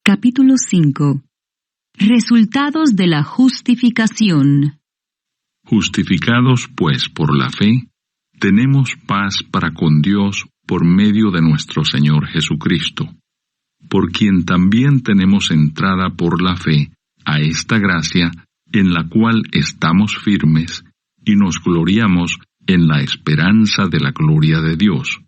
Capítulo 5. Resultados de la justificación. Justificados, pues, por la fe, tenemos paz para con Dios por medio de nuestro Señor Jesucristo, por quien también tenemos entrada por la fe a esta gracia en la cual estamos firmes y nos gloriamos en la esperanza de la gloria de Dios.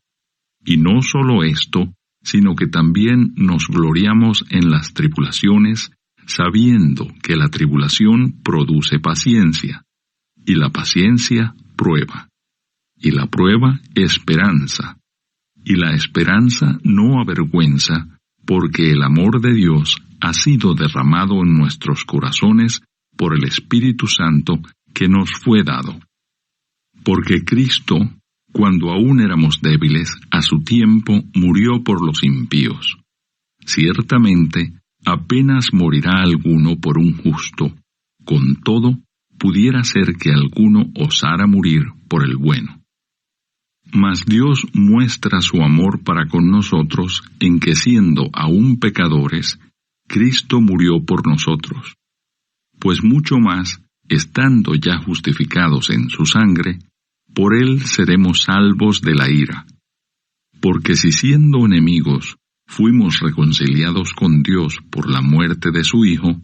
Y no solo esto, sino que también nos gloriamos en las tribulaciones, sabiendo que la tribulación produce paciencia, y la paciencia prueba, y la prueba esperanza, y la esperanza no avergüenza, porque el amor de Dios ha sido derramado en nuestros corazones por el Espíritu Santo que nos fue dado. Porque Cristo, cuando aún éramos débiles, a su tiempo murió por los impíos. Ciertamente, apenas morirá alguno por un justo, con todo, pudiera ser que alguno osara morir por el bueno. Mas Dios muestra su amor para con nosotros en que siendo aún pecadores, Cristo murió por nosotros. Pues mucho más, estando ya justificados en su sangre, por él seremos salvos de la ira. Porque si siendo enemigos fuimos reconciliados con Dios por la muerte de su Hijo,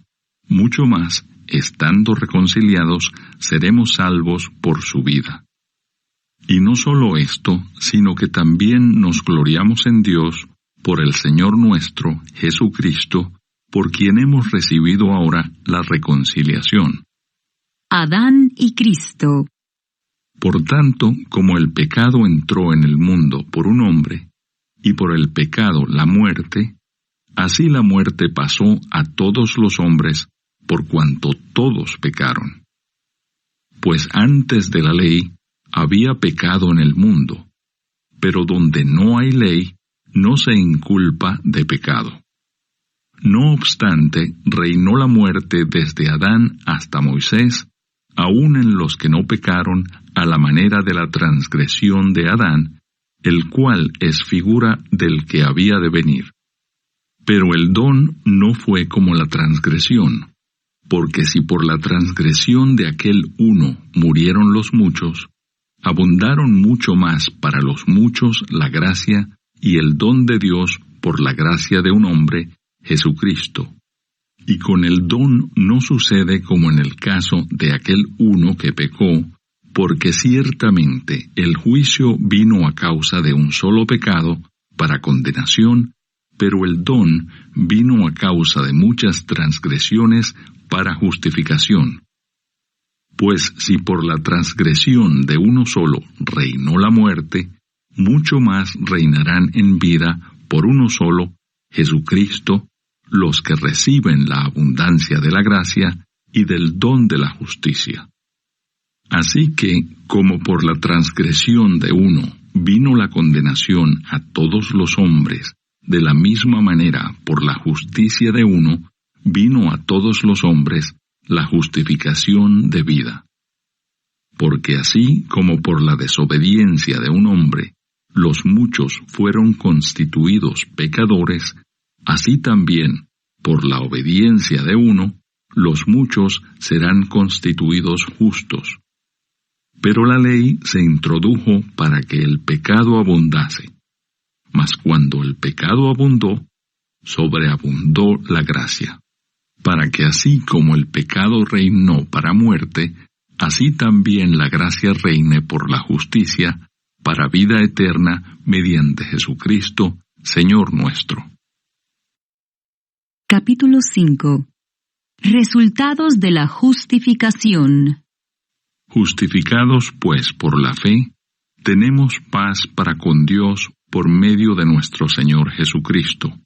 mucho más, estando reconciliados, seremos salvos por su vida. Y no solo esto, sino que también nos gloriamos en Dios por el Señor nuestro, Jesucristo, por quien hemos recibido ahora la reconciliación. Adán y Cristo. Por tanto, como el pecado entró en el mundo por un hombre, y por el pecado la muerte, así la muerte pasó a todos los hombres, por cuanto todos pecaron. Pues antes de la ley había pecado en el mundo, pero donde no hay ley, no se inculpa de pecado. No obstante, reinó la muerte desde Adán hasta Moisés, aun en los que no pecaron a la manera de la transgresión de Adán, el cual es figura del que había de venir. Pero el don no fue como la transgresión, porque si por la transgresión de aquel uno murieron los muchos, abundaron mucho más para los muchos la gracia y el don de Dios por la gracia de un hombre, Jesucristo. Y con el don no sucede como en el caso de aquel uno que pecó, porque ciertamente el juicio vino a causa de un solo pecado para condenación, pero el don vino a causa de muchas transgresiones para justificación. Pues si por la transgresión de uno solo reinó la muerte, mucho más reinarán en vida por uno solo, Jesucristo, los que reciben la abundancia de la gracia y del don de la justicia. Así que, como por la transgresión de uno vino la condenación a todos los hombres, de la misma manera por la justicia de uno vino a todos los hombres la justificación de vida. Porque así como por la desobediencia de un hombre los muchos fueron constituidos pecadores, así también, por la obediencia de uno, los muchos serán constituidos justos. Pero la ley se introdujo para que el pecado abundase. Mas cuando el pecado abundó, sobreabundó la gracia, para que así como el pecado reinó para muerte, así también la gracia reine por la justicia, para vida eterna, mediante Jesucristo, Señor nuestro. Capítulo 5. Resultados de la justificación. Justificados, pues, por la fe, tenemos paz para con Dios por medio de nuestro Señor Jesucristo,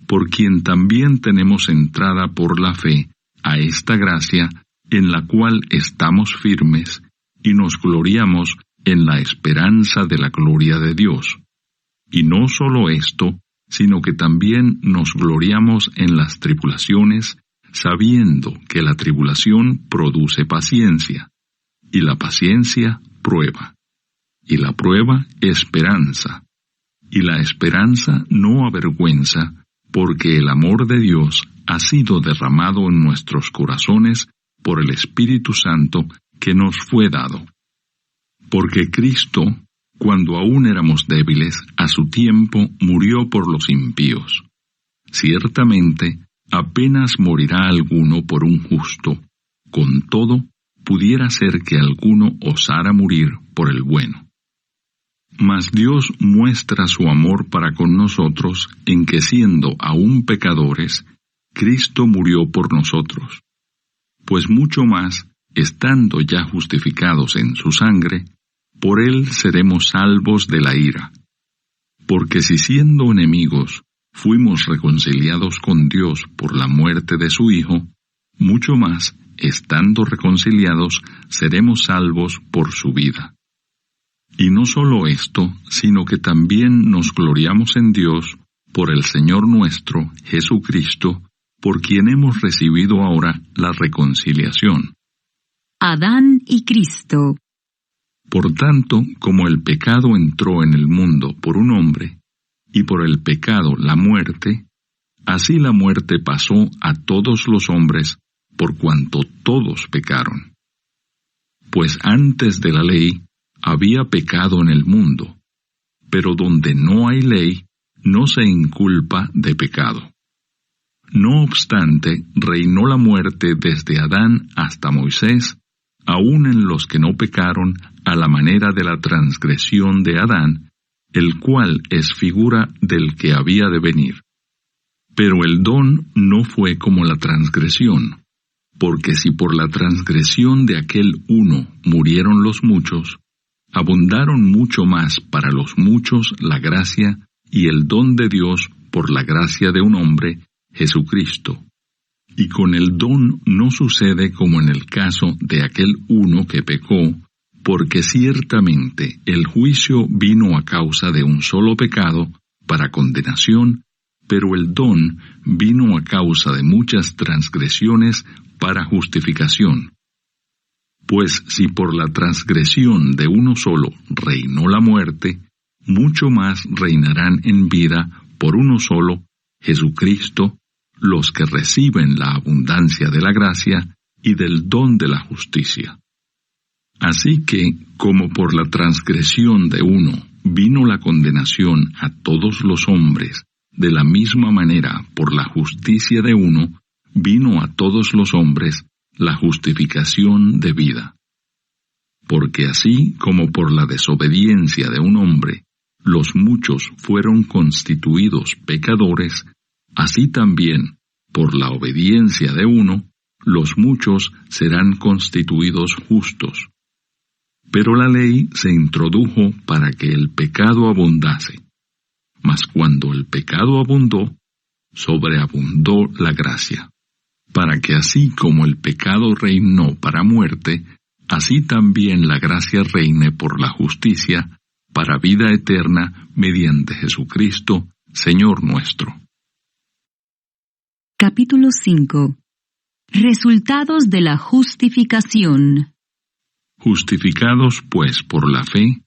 por quien también tenemos entrada por la fe a esta gracia en la cual estamos firmes y nos gloriamos en la esperanza de la gloria de Dios. Y no solo esto, sino que también nos gloriamos en las tribulaciones, sabiendo que la tribulación produce paciencia, y la paciencia prueba, y la prueba esperanza, y la esperanza no avergüenza, porque el amor de Dios ha sido derramado en nuestros corazones por el Espíritu Santo que nos fue dado. Porque Cristo, cuando aún éramos débiles, a su tiempo murió por los impíos. Ciertamente, apenas morirá alguno por un justo, con todo, pudiera ser que alguno osara morir por el bueno. Mas Dios muestra su amor para con nosotros en que siendo aún pecadores, Cristo murió por nosotros. Pues mucho más, estando ya justificados en su sangre, por él seremos salvos de la ira. Porque si siendo enemigos fuimos reconciliados con Dios por la muerte de su Hijo, mucho más, estando reconciliados, seremos salvos por su vida. Y no solo esto, sino que también nos gloriamos en Dios por el Señor nuestro, Jesucristo, por quien hemos recibido ahora la reconciliación. Adán y Cristo. Por tanto, como el pecado entró en el mundo por un hombre, y por el pecado la muerte, así la muerte pasó a todos los hombres, por cuanto todos pecaron. Pues antes de la ley había pecado en el mundo, pero donde no hay ley, no se inculpa de pecado. No obstante, reinó la muerte desde Adán hasta Moisés, aun en los que no pecaron a la manera de la transgresión de Adán, el cual es figura del que había de venir. Pero el don no fue como la transgresión, porque si por la transgresión de aquel uno murieron los muchos, abundaron mucho más para los muchos la gracia y el don de Dios por la gracia de un hombre, Jesucristo. Y con el don no sucede como en el caso de aquel uno que pecó, porque ciertamente el juicio vino a causa de un solo pecado, para condenación, pero el don vino a causa de muchas transgresiones para justificación. Pues si por la transgresión de uno solo reinó la muerte, mucho más reinarán en vida por uno solo, Jesucristo, los que reciben la abundancia de la gracia y del don de la justicia. Así que, como por la transgresión de uno vino la condenación a todos los hombres, de la misma manera por la justicia de uno vino a todos los hombres la justificación de vida. Porque así como por la desobediencia de un hombre los muchos fueron constituidos pecadores, así también por la obediencia de uno los muchos serán constituidos justos. Pero la ley se introdujo para que el pecado abundase. Mas cuando el pecado abundó, sobreabundó la gracia, para que así como el pecado reinó para muerte, así también la gracia reine por la justicia, para vida eterna, mediante Jesucristo, Señor nuestro. Capítulo 5. Resultados de la justificación. Justificados, pues, por la fe,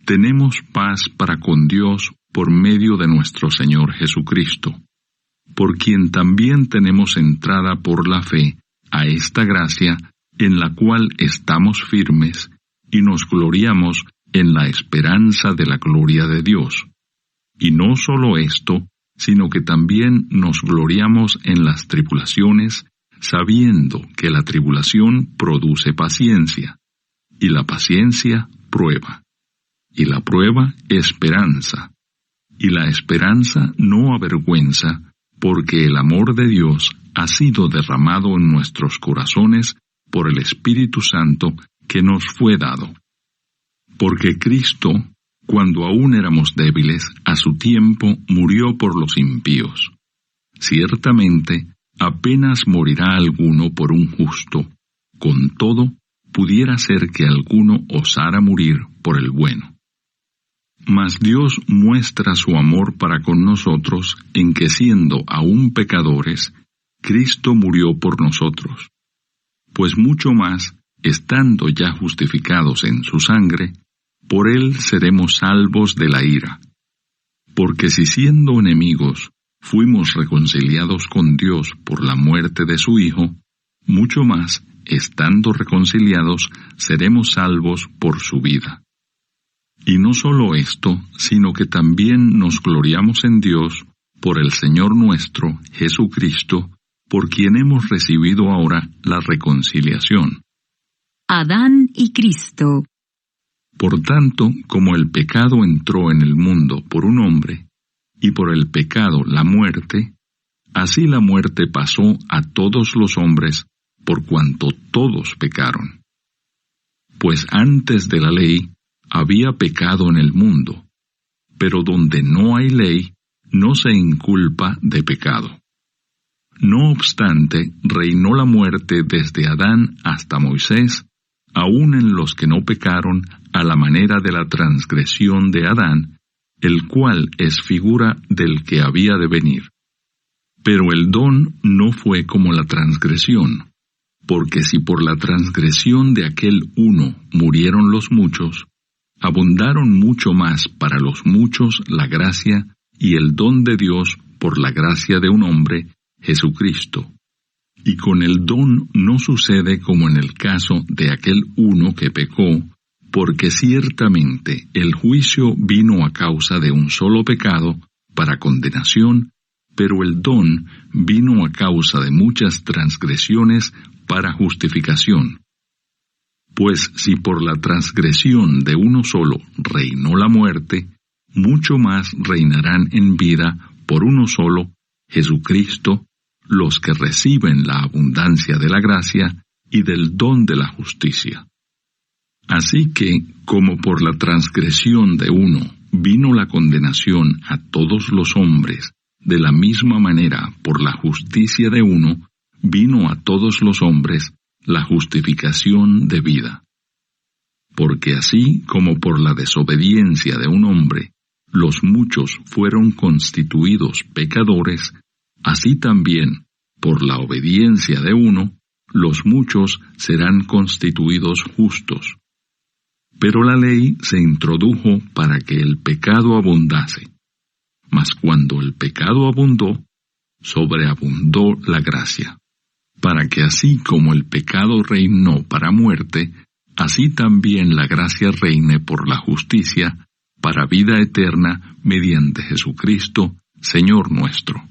tenemos paz para con Dios por medio de nuestro Señor Jesucristo, por quien también tenemos entrada por la fe a esta gracia en la cual estamos firmes y nos gloriamos en la esperanza de la gloria de Dios. Y no solo esto, sino que también nos gloriamos en las tribulaciones, sabiendo que la tribulación produce paciencia, y la paciencia prueba, y la prueba esperanza, y la esperanza no avergüenza, porque el amor de Dios ha sido derramado en nuestros corazones por el Espíritu Santo que nos fue dado. Porque Cristo, cuando aún éramos débiles, a su tiempo murió por los impíos. Ciertamente, apenas morirá alguno por un justo, con todo, pudiera ser que alguno osara morir por el bueno. Mas Dios muestra su amor para con nosotros en que siendo aún pecadores, Cristo murió por nosotros. Pues mucho más, estando ya justificados en su sangre, por él seremos salvos de la ira. Porque si siendo enemigos fuimos reconciliados con Dios por la muerte de su Hijo, mucho más, estando reconciliados, seremos salvos por su vida. Y no solo esto, sino que también nos gloriamos en Dios por el Señor nuestro, Jesucristo, por quien hemos recibido ahora la reconciliación. Adán y Cristo. Por tanto, como el pecado entró en el mundo por un hombre, y por el pecado la muerte, así la muerte pasó a todos los hombres, por cuanto todos pecaron. Pues antes de la ley había pecado en el mundo, pero donde no hay ley, no se inculpa de pecado. No obstante, reinó la muerte desde Adán hasta Moisés, aun en los que no pecaron a la manera de la transgresión de Adán, el cual es figura del que había de venir. Pero el don no fue como la transgresión, porque si por la transgresión de aquel uno murieron los muchos, abundaron mucho más para los muchos la gracia y el don de Dios por la gracia de un hombre, Jesucristo. Y con el don no sucede como en el caso de aquel uno que pecó, porque ciertamente el juicio vino a causa de un solo pecado, para condenación, pero el don vino a causa de muchas transgresiones para justificación. Pues si por la transgresión de uno solo reinó la muerte, mucho más reinarán en vida por uno solo, Jesucristo, los que reciben la abundancia de la gracia y del don de la justicia. Así que, como por la transgresión de uno vino la condenación a todos los hombres, de la misma manera por la justicia de uno vino a todos los hombres la justificación de vida. Porque así como por la desobediencia de un hombre los muchos fueron constituidos pecadores, así también, por la obediencia de uno, los muchos serán constituidos justos. Pero la ley se introdujo para que el pecado abundase. Mas cuando el pecado abundó, sobreabundó la gracia, para que así como el pecado reinó para muerte, así también la gracia reine por la justicia, para vida eterna, mediante Jesucristo, Señor nuestro.